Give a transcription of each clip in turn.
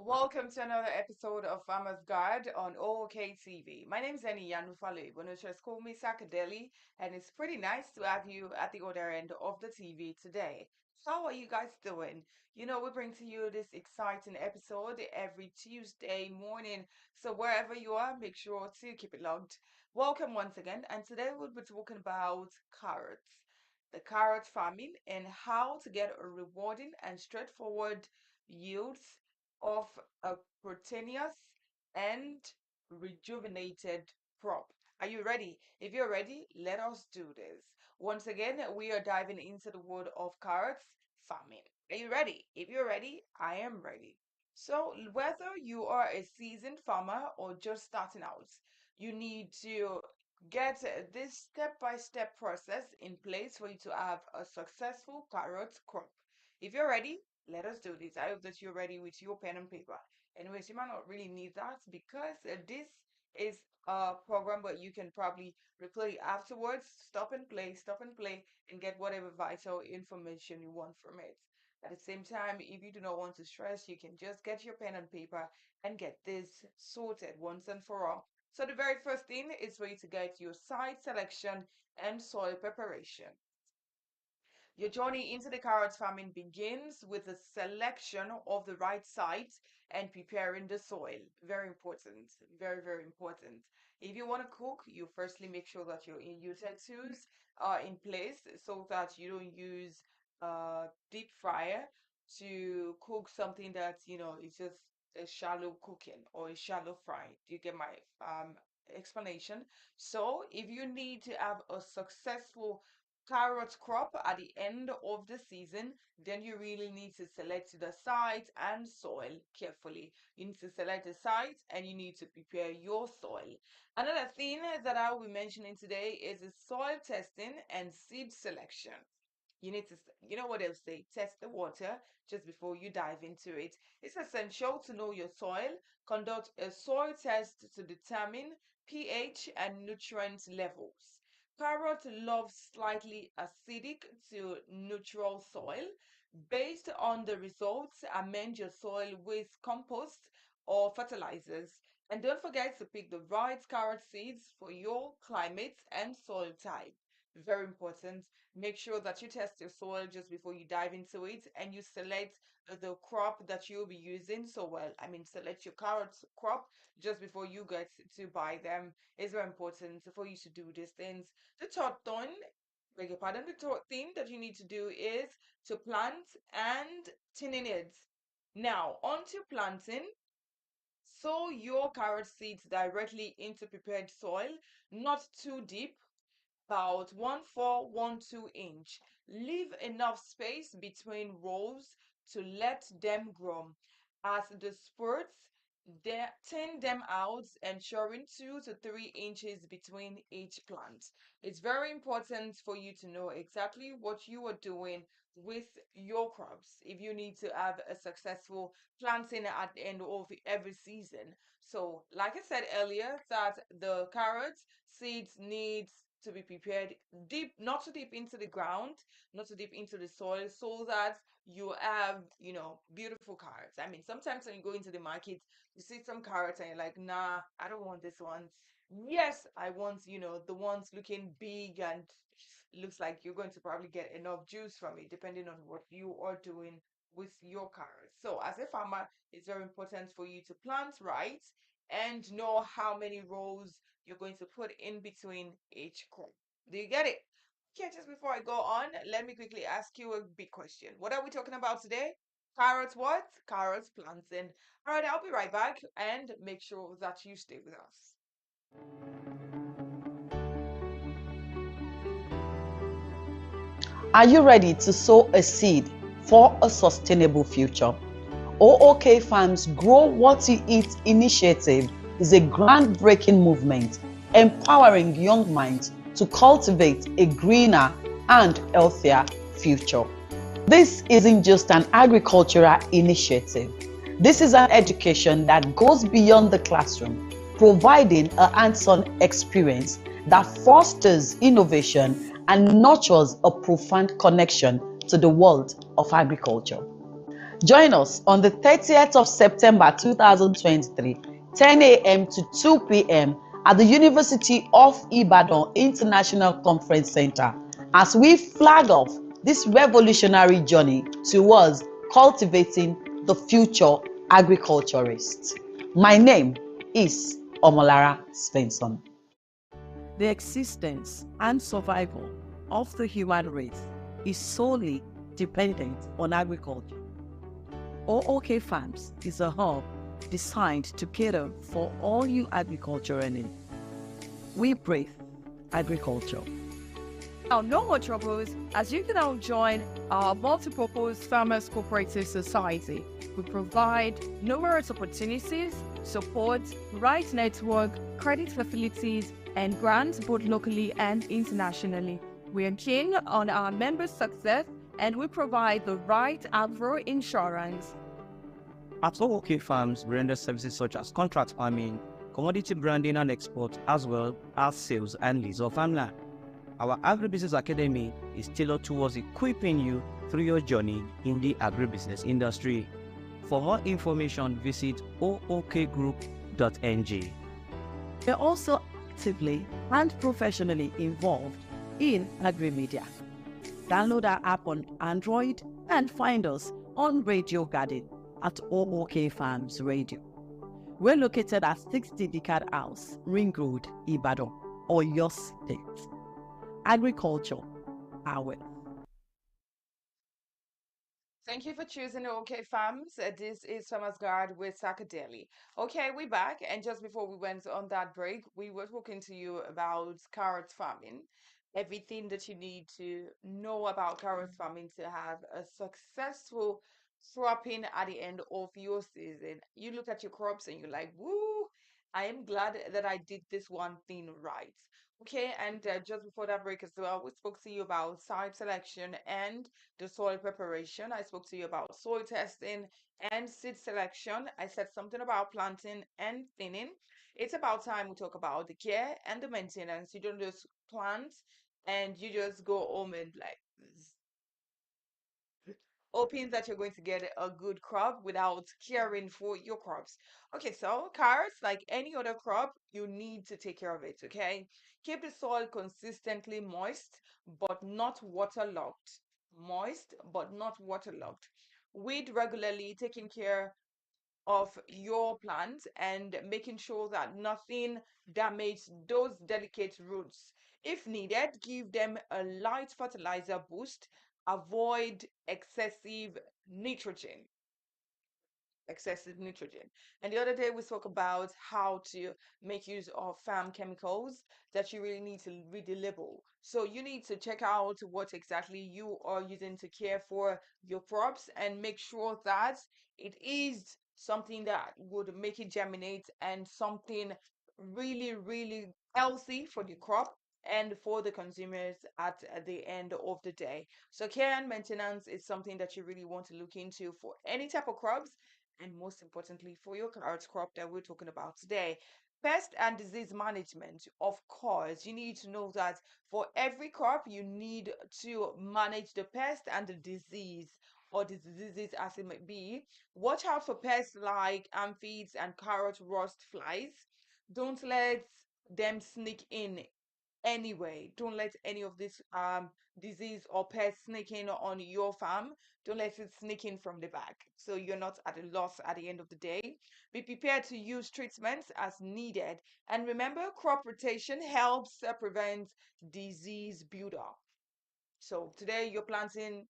Welcome to another episode of Farmer's Guide on O.O.K TV. My name is Eni Yanufale, but just call me Sakadeli, and it's pretty nice to have you at the other end of the TV today. How are you guys doing? We bring to you this exciting episode every Tuesday morning. So wherever you are, make sure to keep it logged. Welcome once again, and today we'll be talking about carrots, the carrot farming, and how to get a rewarding and straightforward yields of a proteinous and rejuvenated crop. Are you ready? If you're ready, let us do this. Once again, we are diving into the world of carrots farming. Are you ready? If you're ready, I am ready. So, whether you are a seasoned farmer or just starting out, you need to get this step-by-step process in place for you to have a successful carrot crop. If you're ready, let us do this. I hope that you're ready with your pen and paper. Anyways, you might not really need that because this is a program, but you can probably replay afterwards, stop and play, and get whatever vital information you want from it. At the same time, if you do not want to stress, you can just get your pen and paper and get this sorted once and for all. So the very first thing is for you to get your site selection and soil preparation. Your journey into the carrot farming begins with the selection of the right site and preparing the soil. Very important. Very, very important. If you want to cook, you firstly make sure that your utensils are in place so that you don't use deep fryer to cook something that, is just a shallow cooking or a shallow fry. Do you get my explanation? So if you need to have a successful carrot crop at the end of the season, then you really need to select the site and soil carefully. You need to select the site and you need to prepare your soil. Another thing that I will be mentioning today is the soil testing and seed selection. You need to, you know what they'll say, test the water just before you dive into it. It's essential to know your soil, conduct a soil test to determine pH and nutrient levels. Carrot loves slightly acidic to neutral soil. Based on the results, amend your soil with compost or fertilizers. And don't forget to pick the right carrot seeds for your climate and soil type. Very important. Make sure that you test your soil just before you dive into it and you select the crop that you'll be using. So, well, I mean, select your carrot crop just before you get to buy them. It's very important for you to do these things. The third thing, beg your pardon, the third thing that you need to do is to plant and thinning it. Now, onto planting. Sow your carrot seeds directly into prepared soil, not too deep, about 1 4 1 2 inch. Leave enough space between rows to let them grow. As the spurts, thin them out, ensuring 2 to 3 inches between each plant. It's very important for you to know exactly what you are doing with your crops if you need to have a successful planting at the end of every season. So, like I said earlier, that the carrots seeds needs to be prepared deep, not too deep into the ground, not too deep into the soil, so that you have, beautiful carrots. I mean, sometimes when you go into the market, you see some carrots and you're like, nah, I don't want this one. Yes, I want, the ones looking big and looks like you're going to probably get enough juice from it, depending on what you are doing with your carrots. So, as a farmer, it's very important for you to plant right and know how many rows you're going to put in between each crop. Do you get it? Okay, just before I go on, let me quickly ask you a big question. What are we talking about today? Carrots what? Carrots planting. All right, I'll be right back and make sure that you stay with us. Are you ready to sow a seed for a sustainable future? O.O.K Farms Grow What You Eat initiative is a groundbreaking movement empowering young minds to cultivate a greener and healthier future. This isn't just an agricultural initiative. This is an education that goes beyond the classroom, providing a hands-on experience that fosters innovation and nurtures a profound connection to the world of agriculture. Join us on the 30th of September 2023, 10 a.m. to 2 p.m. at the University of Ibadan International Conference Center as we flag off this revolutionary journey towards cultivating the future agriculturist. My name is Omolara Svensson. The existence and survival of the human race is solely dependent on agriculture. O.O.K Farms is a hub designed to cater for all you agricultural needs. We breathe agriculture. Now, no more troubles, as you can now join our multi-purpose Farmers Cooperative Society. We provide numerous opportunities, support, right network, credit facilities, and grants both locally and internationally. We are keen on our members' success, and we provide the right agro insurance. At O.O.K Farms, we render services such as contract farming, commodity branding and export, as well as sales and lease of farmland. Our Agribusiness Academy is tailored towards equipping you through your journey in the agribusiness industry. For more information, visit ookgroup.ng. We are also actively and professionally involved in agri-media. Download our app on Android and find us on Radio Garden at O.O.K Farms Radio. We're located at 60 Decad House, Ring Road, Ibadan, Oyo State. Agriculture, our Thank you for choosing OK Farms. This is Farmers Guard with Sakadeli. Okay, we're back. And just before we went on that break, we were talking to you about carrot farming. Everything that you need to know about carrot farming to have a successful cropping at the end of your season. You look at your crops and you're like, woo, I am glad that I did this one thing right. Okay, and just before that break as well, we spoke to you about site selection and the soil preparation. I spoke to you about soil testing and seed selection. I said something about planting and thinning. It's about time we talk about the care and the maintenance. You don't just plant and you just go home and like hoping that you're going to get a good crop without caring for your crops. Okay, so carrots, like any other crop, you need to take care of it, okay? Keep the soil consistently moist, but not waterlogged. Moist, but not waterlogged. Weed regularly, taking care of your plants and making sure that nothing damages those delicate roots. If needed, give them a light fertilizer boost. Avoid excessive nitrogen. And the other day we spoke about how to make use of farm chemicals that you really need to read the label. So you need to check out what exactly you are using to care for your crops and make sure that it is something that would make it germinate and something really, really healthy for the crop and for the consumers at the end of the day. So care and maintenance is something that you really want to look into for any type of crops and most importantly for your carrot crop that we're talking about today. Pest and disease management. Of course, you need to know that for every crop, you need to manage the pest and the disease or the diseases as it may be. Watch out for pests like aphids and carrot rust flies. Don't let them sneak in anyway. Don't let any of this disease or pest sneak in on your farm. Don't let it sneak in from the back, so you're not at a loss at the end of the day. Be prepared to use treatments as needed, and remember, crop rotation helps prevent disease buildup. So today you're planting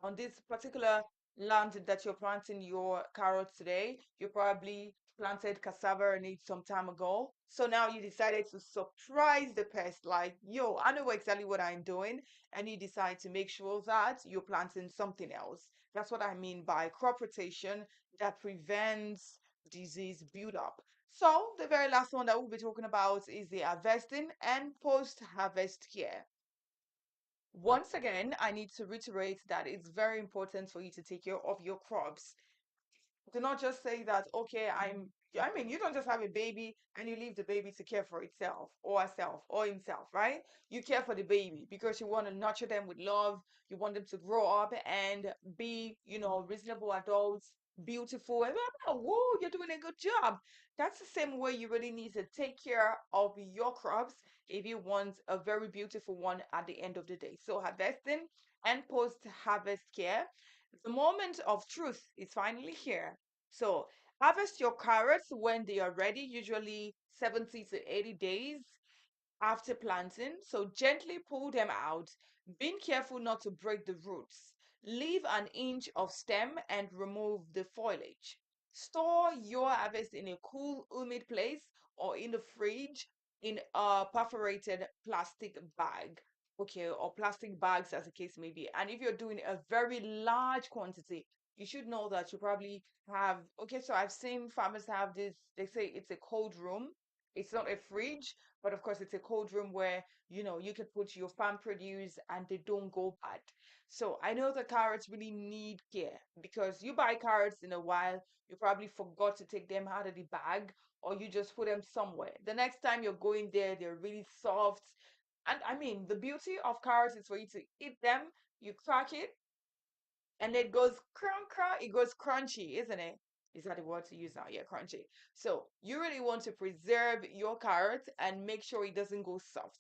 on this particular land that you're planting your carrots today, you probably planted cassava in it some time ago. So now you decided to surprise the pest, like, yo, I know exactly what I'm doing. And you decide to make sure that you're planting something else. That's what I mean by crop rotation that prevents disease buildup. So the very last one that we'll be talking about is the harvesting and post-harvest care. Once again, I need to reiterate that it's very important for you to take care of your crops. Do not just say that, okay, I mean, you don't just have a baby and you leave the baby to care for itself or herself or himself, right? You care for the baby because you want to nurture them with love. You want them to grow up and be, reasonable adults, beautiful. And whoa, you're doing a good job. That's the same way you really need to take care of your crops if you want a very beautiful one at the end of the day. So harvesting and post-harvest care, the moment of truth is finally here. So harvest your carrots when they are ready, usually 70 to 80 days after planting. So gently pull them out, being careful not to break the roots. Leave an inch of stem and remove the foliage. Store your harvest in a cool, humid place or in the fridge in a perforated plastic bag. Okay, or plastic bags as the case may be. And if you're doing a very large quantity, you should know that you probably have, okay, so I've seen farmers have this, they say it's a cold room. It's not a fridge, but of course, it's a cold room where, you can put your farm produce and they don't go bad. So I know the carrots really need care because you buy carrots in a while, you probably forgot to take them out of the bag or you just put them somewhere. The next time you're going there, they're really soft. And I mean, the beauty of carrots is for you to eat them, you crack it, and it goes crunch, crunch, it goes crunchy, isn't it? Is that the word to use now? Yeah, crunchy. So you really want to preserve your carrot and make sure it doesn't go soft.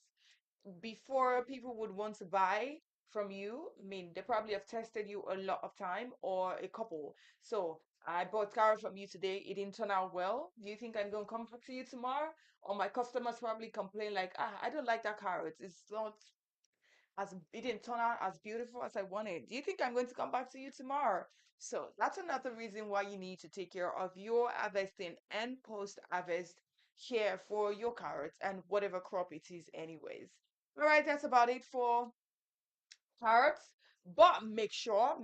Before people would want to buy from you, I mean, they probably have tested you a lot of time or a couple. So I bought carrot from you today. It didn't turn out well. Do you think I'm going to come back to you tomorrow? Or my customers probably complain like, I don't like that carrot. It's not as it didn't turn out as beautiful as I wanted. Do you think I'm going to come back to you tomorrow? So that's another reason why you need to take care of your harvesting and post-harvest care for your carrots and whatever crop it is anyways. All right, that's about it for carrots. But make sure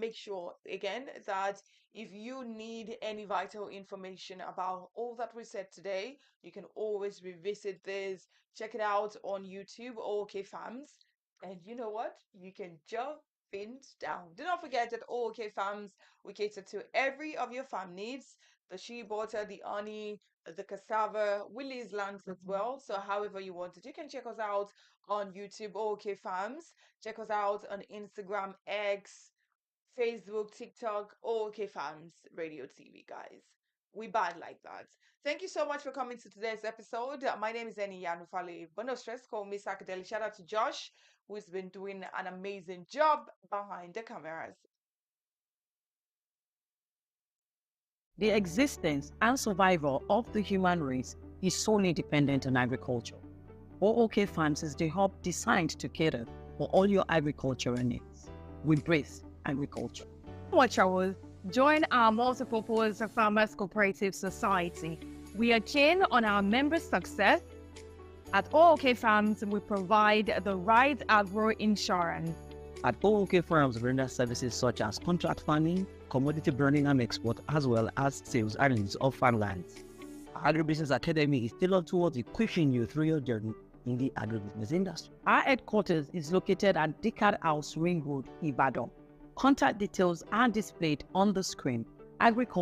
again that if you need any vital information about all that we said today, you can always revisit this, check it out on YouTube, OK Farms. And you know what? You can jump things down. Do not forget that OK Farms, we cater to every of your farm needs, the shea butter, the honey, the cassava, Willie's lands as well. So however you want it, you can check us out on YouTube, OK Farms. Check us out on Instagram, X, Facebook, TikTok, OK Farms Radio TV, guys. We bad like that. Thank you so much for coming to today's episode. My name is Eni Yanufale. But no stress, call me Sakadeli. Shout out to Josh, who's been doing an amazing job behind the cameras. The existence and survival of the human race is solely dependent on agriculture. O.O.K Farms is the hub designed to cater for all your agricultural needs. We breathe agriculture. Watch our join our multipurpose farmers cooperative society. We are keen on our members' success. At O.O.K Farms, we provide the right agro insurance. At O.O.K Farms, we render services such as contract farming, commodity branding and export, as well as sales and lease of farmlands. Our Agribusiness Academy is tailored towards equipping you through your journey in the agribusiness industry. Our headquarters is located at Dickard House, Ring Road, Ibadan. Contact details are displayed on the screen. Agriculture